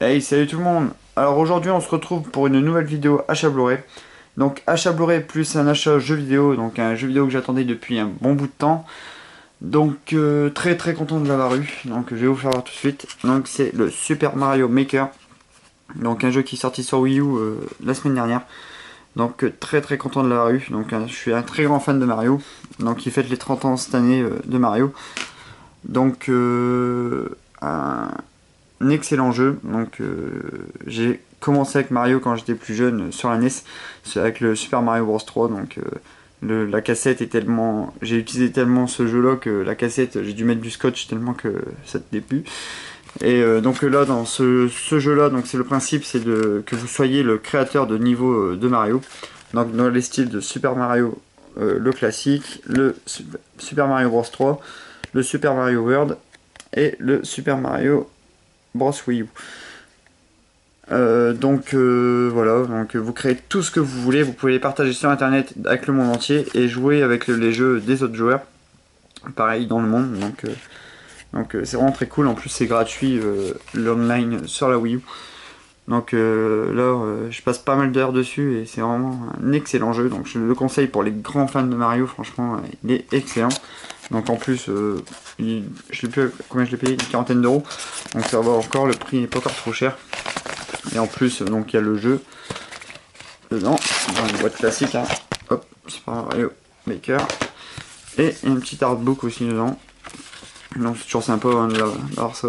Hey, salut tout le monde. Alors aujourd'hui on se retrouve pour une nouvelle vidéo achat Blu-ray. Donc achat Blu-ray plus un achat jeu vidéo, donc un jeu vidéo que j'attendais depuis un bon bout de temps. Donc très très content de l'avoir eu. Donc je vais vous faire voir tout de suite. Donc c'est le Super Mario Maker. Donc un jeu qui est sorti sur Wii U la semaine dernière. Donc très très content de l'avoir eu. Donc je suis un très grand fan de Mario. Donc il fête les 30 ans cette année de Mario. Donc un excellent jeu. Donc j'ai commencé avec Mario quand j'étais plus jeune sur la NES, c'est avec le Super Mario Bros 3. Donc la cassette est tellement, j'ai utilisé tellement ce jeu-là que la cassette, j'ai dû mettre du scotch tellement que ça tenait plus. Et donc là dans ce jeu-là, donc c'est le principe, c'est que vous soyez le créateur de niveau de Mario. Donc dans les styles de Super Mario le classique, le Super Mario Bros 3, le Super Mario World et le Super Mario Bros Wii U. Voilà, donc vous créez tout ce que vous voulez, vous pouvez les partager sur internet avec le monde entier et jouer avec les jeux des autres joueurs, pareil dans le monde. Donc c'est vraiment très cool, en plus c'est gratuit l'online sur la Wii U. Donc je passe pas mal d'heures dessus et c'est vraiment un excellent jeu. Donc je le conseille pour les grands fans de Mario, franchement il est excellent. Donc en plus, je sais plus combien je l'ai payé, une quarantaine d'euros. Donc ça va encore, le prix n'est pas encore trop cher. Et en plus, donc il y a le jeu dedans, dans une boîte classique. Hein. Hop, Super Mario Maker. Et il y a un petit artbook aussi dedans. Donc c'est toujours sympa hein, d'avoir ça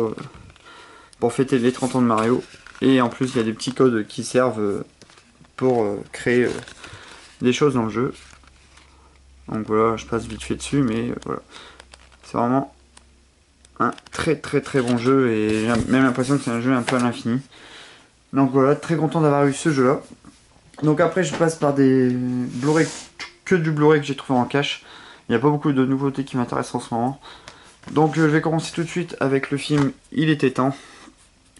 pour fêter les 30 ans de Mario. Et en plus, il y a des petits codes qui servent pour créer des choses dans le jeu. Donc voilà, je passe vite fait dessus, mais voilà. C'est vraiment un très très très bon jeu et j'ai même l'impression que c'est un jeu un peu à l'infini. Donc voilà, très content d'avoir eu ce jeu là. Donc après je passe par des Blu-ray, que du Blu-ray que j'ai trouvé en cache. Il n'y a pas beaucoup de nouveautés qui m'intéressent en ce moment. Donc je vais commencer tout de suite avec le film Il était temps.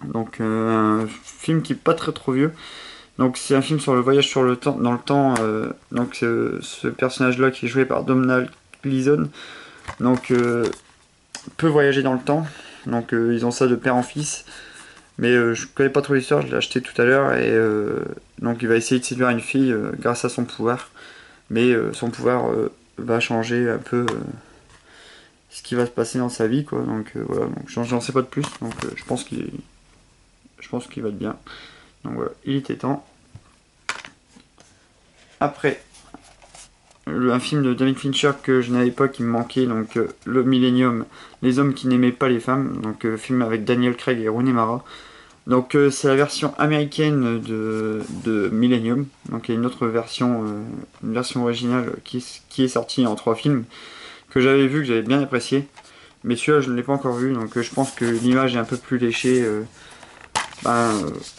Donc un film qui est pas très trop vieux. Donc c'est un film sur le voyage sur le temps, dans le temps. Donc ce personnage là qui est joué par Domhnall Gleeson. Donc peut voyager dans le temps. Donc ils ont ça de père en fils. Mais je connais pas trop l'histoire, je l'ai acheté tout à l'heure et donc il va essayer de séduire une fille grâce à son pouvoir. Mais son pouvoir va changer un peu ce qui va se passer dans sa vie quoi. Donc voilà, donc j'en sais pas de plus. Donc je pense qu'il va être bien. Donc voilà, il était temps. Après, un film de David Fincher que je n'avais pas, qui me manquait, donc le Millennium, les hommes qui n'aimaient pas les femmes, donc film avec Daniel Craig et Rooney Mara. Donc c'est la version américaine de Millennium. Donc il y a une version originale qui est sortie en 3 films, que j'avais vu, que j'avais bien apprécié. Mais celui-là je ne l'ai pas encore vu, donc je pense que l'image est un peu plus léchée.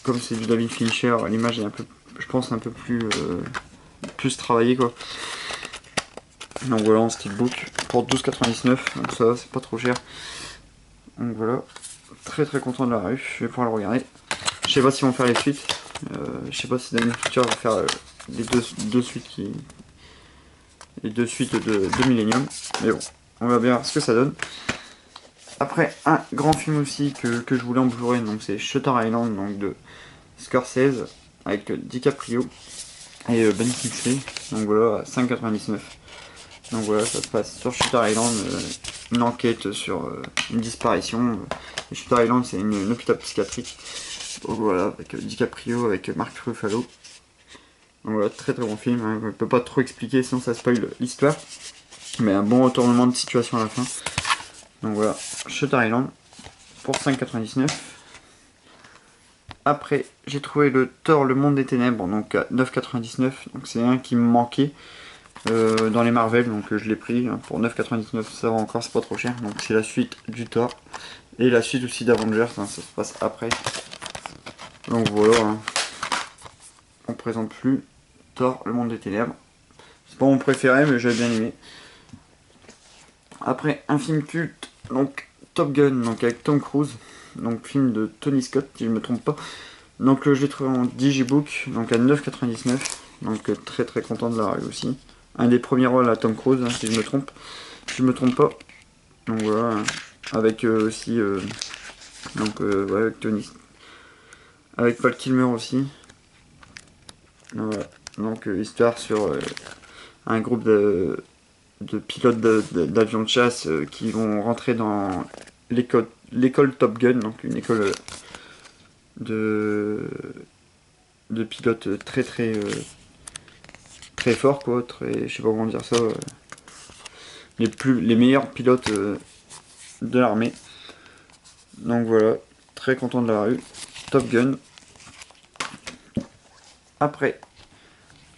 Comme c'est du David Fincher, l'image est un peu, je pense, un peu plus travaillée quoi. Donc voilà, en steelbook pour 12,99, donc ça c'est pas trop cher. Donc voilà, très très content de la rue, je vais pouvoir le regarder. Je sais pas s'ils vont faire les suites, je sais pas si David Fincher va faire les deux suites de Millennium, mais bon, on va bien voir ce que ça donne. Après, un grand film aussi que je voulais en Blu-ray, donc c'est Shutter Island, donc de Scorsese, avec DiCaprio et Ben Kingsley, donc voilà, à 5,99. Donc voilà, ça se passe sur Shutter Island, une enquête sur une disparition. Shutter Island, c'est une hôpital psychiatrique. Donc voilà, avec DiCaprio, avec Mark Ruffalo. Donc voilà, très très bon film. Hein. Je ne peux pas trop expliquer, sinon ça spoil l'histoire. Mais un bon retournement de situation à la fin. Donc voilà, Shutter Island pour 5,99. Après, j'ai trouvé le Thor, le monde des ténèbres, donc à 9,99. Donc c'est un qui me manquait. Dans les Marvel, donc je l'ai pris hein, pour 9,99, ça va encore, c'est pas trop cher. Donc c'est la suite du Thor et la suite aussi d'Avengers, hein, ça se passe après. Donc voilà, hein. On présente plus Thor, le monde des ténèbres. C'est pas mon préféré, mais j'avais bien aimé. Après un film culte, donc Top Gun, donc avec Tom Cruise, donc film de Tony Scott si je me trompe pas. Donc je l'ai trouvé en digibook, donc à 9,99. Donc très très content de l'avoir eu aussi. Un des premiers rôles à Tom Cruise, hein, si je me trompe pas. Donc voilà, avec aussi, avec Tony. avec Val Kilmer aussi. Voilà. Donc histoire sur un groupe de pilotes d'avions de chasse qui vont rentrer dans l'école Top Gun, donc une école de pilotes très forts, quoi, très, je sais pas comment dire ça, les meilleurs pilotes de l'armée. Donc voilà, très content de l'avoir eu. Top Gun. Après,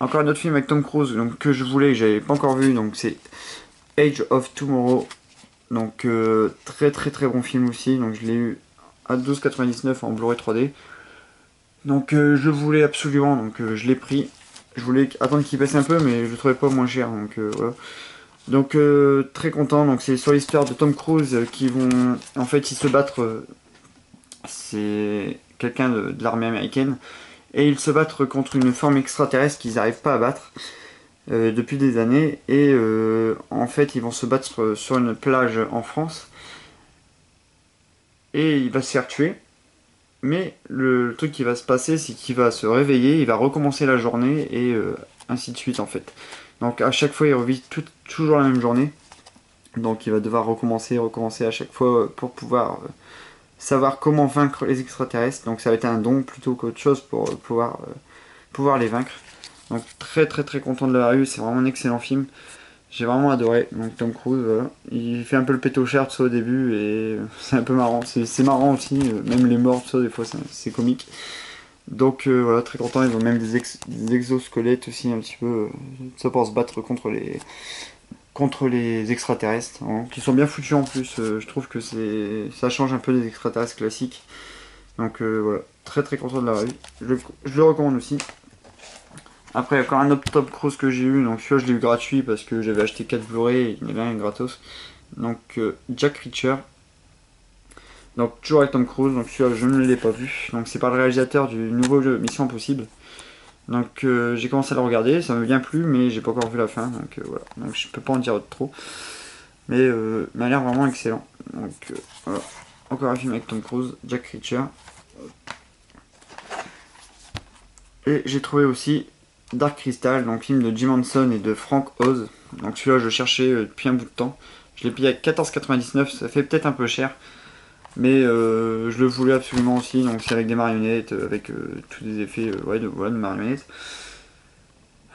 encore un autre film avec Tom Cruise, donc que je voulais, que j'avais pas encore vu, donc c'est Age of Tomorrow. Donc très bon film aussi, donc je l'ai eu à 12,99 en Blu-ray 3D. Donc je voulais absolument, donc je l'ai pris. Je voulais attendre qu'il baisse un peu, mais je le trouvais pas moins cher, donc voilà. Donc très content, donc c'est sur l'histoire de Tom Cruise qui vont, en fait, ils se battent. C'est quelqu'un de l'armée américaine et ils se battent contre une forme extraterrestre qu'ils n'arrivent pas à battre depuis des années. Et en fait, ils vont se battre sur une plage en France et il va se faire tuer. Mais le truc qui va se passer, c'est qu'il va se réveiller, il va recommencer la journée et ainsi de suite en fait. Donc à chaque fois, il revit toujours la même journée. Donc il va devoir recommencer à chaque fois pour pouvoir savoir comment vaincre les extraterrestres. Donc ça va être un don plutôt qu'autre chose pour pouvoir les vaincre. Donc très content de l'avoir eu, c'est vraiment un excellent film. J'ai vraiment adoré. Donc Tom Cruise, voilà. Il fait un peu le pétochard tout ça au début et c'est un peu marrant. C'est marrant aussi, même les morts, tout ça, des fois c'est comique. Donc voilà, très content. Ils ont même des exosquelettes aussi un petit peu. Ça pour se battre contre les extraterrestres, hein, qui sont bien foutus en plus. Je trouve que ça change un peu des extraterrestres classiques. Donc voilà, très content de l'avoir eu. Je le recommande aussi. Après, il y a encore un autre Top Cruise que j'ai eu, donc celui-là je l'ai eu gratuit parce que j'avais acheté 4 Blu-ray et il y en avait un gratos. Donc Jack Reacher. Donc toujours avec Tom Cruise, donc celui-là je ne l'ai pas vu. Donc c'est par le réalisateur du nouveau jeu Mission Impossible. Donc j'ai commencé à le regarder, ça me vient plus, mais j'ai pas encore vu la fin, donc voilà. Donc je peux pas en dire trop. Mais il m'a l'air vraiment excellent. Donc voilà. Encore un film avec Tom Cruise, Jack Reacher. Et j'ai trouvé aussi Dark Crystal, donc film de Jim Henson et de Frank Oz. Donc celui-là je le cherchais depuis un bout de temps. Je l'ai payé à 14,99, ça fait peut-être un peu cher. Mais je le voulais absolument aussi, donc c'est avec des marionnettes, avec tous des effets de marionnettes.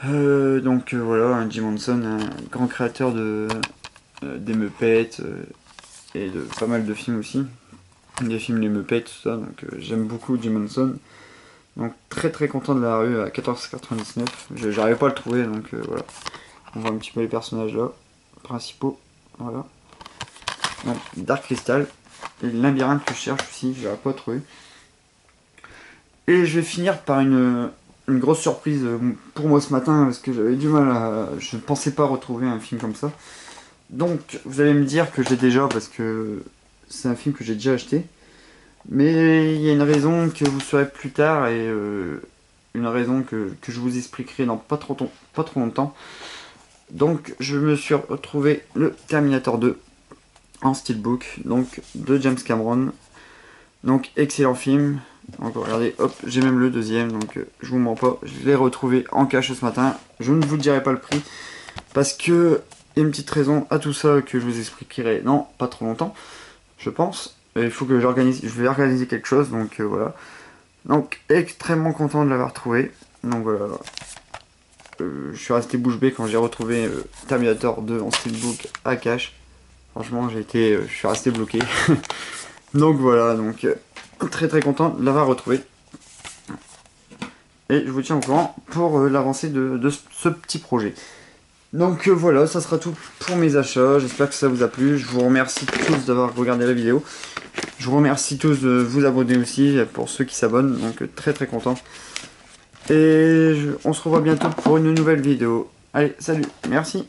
Donc voilà, un Jim Henson, un grand créateur des Muppets et de pas mal de films aussi. Des films les Muppets, tout ça, donc j'aime beaucoup Jim Henson. Donc très content de la rue à 14,99. J'arrivais pas à le trouver, donc voilà. On voit un petit peu les personnages là, principaux. Voilà. Donc, Dark Crystal. Et le labyrinthe que je cherche aussi, je n'arrive pas trouvé. Et je vais finir par une grosse surprise pour moi ce matin, parce que j'avais du mal à... Je ne pensais pas retrouver un film comme ça. Donc vous allez me dire que j'ai déjà, parce que c'est un film que j'ai déjà acheté. Mais il y a une raison que vous saurez plus tard, et une raison que je vous expliquerai dans pas trop longtemps. Donc je me suis retrouvé le Terminator 2 en steelbook, donc de James Cameron. Donc excellent film. Donc regardez, hop, j'ai même le deuxième, donc je vous mens pas, je l'ai retrouvé en cash ce matin. Je ne vous dirai pas le prix, parce que il y a une petite raison à tout ça que je vous expliquerai dans pas trop longtemps, je pense. Et il faut que je vais organiser quelque chose, donc voilà. Donc extrêmement content de l'avoir trouvé. Donc voilà. Je suis resté bouche bée quand j'ai retrouvé Terminator 2 en steelbook à cash. Franchement, je suis resté bloqué. Donc voilà, donc très content de l'avoir retrouvé. Et je vous tiens au courant pour l'avancée de ce petit projet. Donc voilà, ça sera tout pour mes achats. J'espère que ça vous a plu. Je vous remercie tous d'avoir regardé la vidéo. Je vous remercie tous de vous abonner aussi pour ceux qui s'abonnent. Donc très content. Et on se revoit bientôt pour une nouvelle vidéo. Allez, salut, merci.